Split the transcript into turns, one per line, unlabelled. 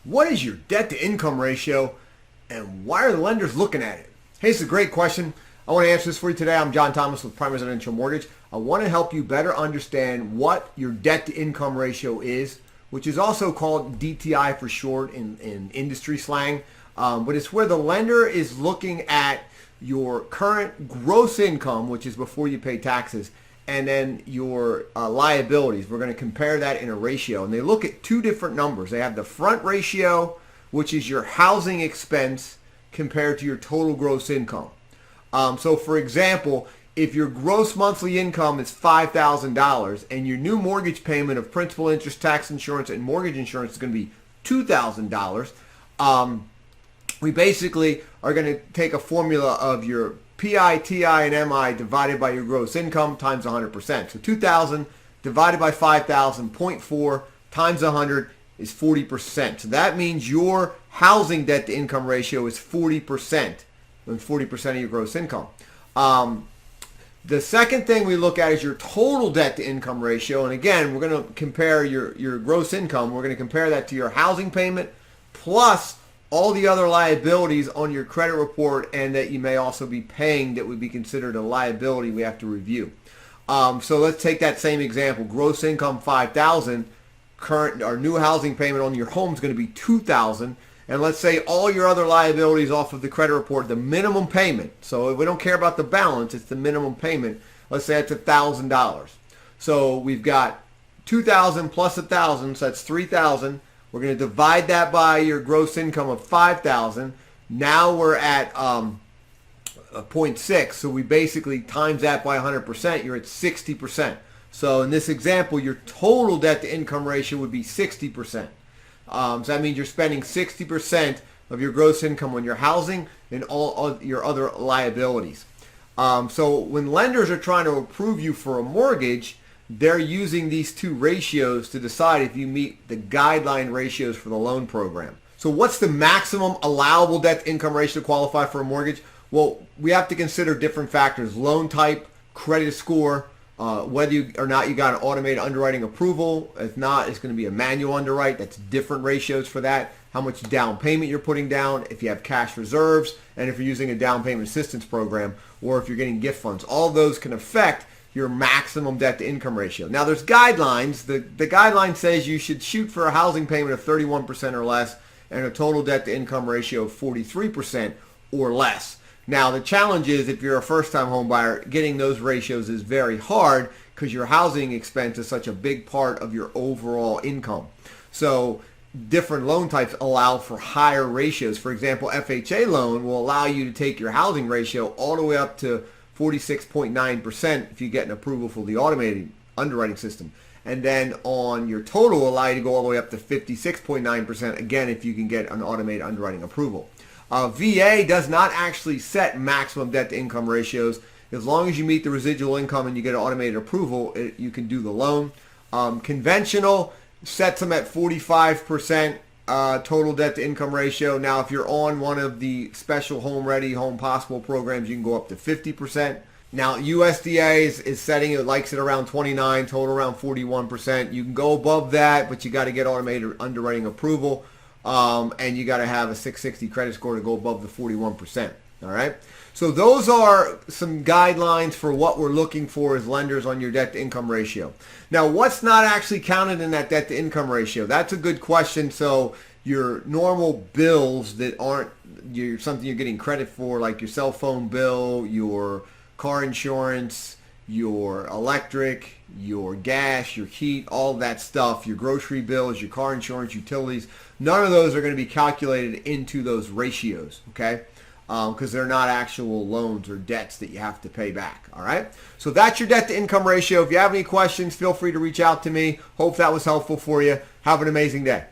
What is your debt to income ratio and why are the lenders looking at it? Hey, it's a great question. I want to answer this for you today. I'm John Thomas with Prime Residential Mortgage. I want to help you better understand what your debt to income ratio is, which is also called DTI for short in industry slang. But it's where the lender is looking at your current gross income, which is before you pay taxes, and then your liabilities. We're going to compare that in a ratio. And they look at two different numbers. They have the front ratio, which is your housing expense compared to your total gross income. So for example, if your gross monthly income is $5,000 and your new mortgage payment of principal, interest, tax insurance, and mortgage insurance is going to be $2,000, we basically are going to take a formula of your PI, TI, and MI divided by your gross income times 100%. So 2,000 divided by 5,000, 0.4 times 100 is 40%. So that means your housing debt to income ratio is 40%, when 40% of your gross income. The second thing we look at is your total debt to income ratio. And again, we're going to compare your gross income. We're going to compare that to your housing payment plus all the other liabilities on your credit report and that you may also be paying that would be considered a liability we have to review. So let's take that same example. Gross income $5,000, current or new housing payment on your home is going to be $2,000. And let's say all your other liabilities off of the credit report, the minimum payment. So we don't care about the balance, it's the minimum payment. Let's say it's $1,000. So we've got $2,000 plus $1,000, so that's $3,000. We're going to divide that by your gross income of $5,000. Now we're at 0.6. So we basically times that by 100%. You're at 60%. So in this example, your total debt to income ratio would be 60%. So that means you're spending 60% of your gross income on your housing and all your other liabilities. So when lenders are trying to approve you for a mortgage, they're using these two ratios to decide if you meet the guideline ratios for the loan program. So what's the maximum allowable debt to income ratio to qualify for a mortgage? Well, we have to consider different factors: loan type, credit score, whether or not you got an automated underwriting approval. If not, it's going to be a manual underwrite. That's different ratios for that. How much down payment you're putting down, if you have cash reserves, and if you're using a down payment assistance program, or if you're getting gift funds. All those can affect your maximum debt to income ratio. Now there's guidelines. The guideline says you should shoot for a housing payment of 31% or less and a total debt to income ratio of 43% or less. Now the challenge is, if you're a first-time home buyer, getting those ratios is very hard because your housing expense is such a big part of your overall income. So different loan types allow for higher ratios. For example, FHA loan will allow you to take your housing ratio all the way up to 46.9% if you get an approval for the automated underwriting system. And then on your total, will allow you to go all the way up to 56.9%, again, if you can get an automated underwriting approval. VA does not actually set maximum debt to income ratios. As long as you meet the residual income and you get an automated approval, you can do the loan. Conventional sets them at 45% total debt to income ratio. Now, if you're on one of the special Home Ready, Home Possible programs, you can go up to 50%. Now, USDA is setting it, likes it around 29, total around 41%. You can go above that, but you got to get automated underwriting approval. And you got to have a 660 credit score to go above the 41%. All right. So those are some guidelines for what we're looking for as lenders on your debt to income ratio. Now, what's not actually counted in that debt to income ratio? That's a good question. So your normal bills that aren't something you're getting credit for, like your cell phone bill, your car insurance, your electric, your gas, your heat, all that stuff, your grocery bills, your car insurance, utilities, none of those are going to be calculated into those ratios, okay? Because they're not actual loans or debts that you have to pay back, all right? So that's your debt to income ratio. If you have any questions, feel free to reach out to me. Hope that was helpful for you. Have an amazing day.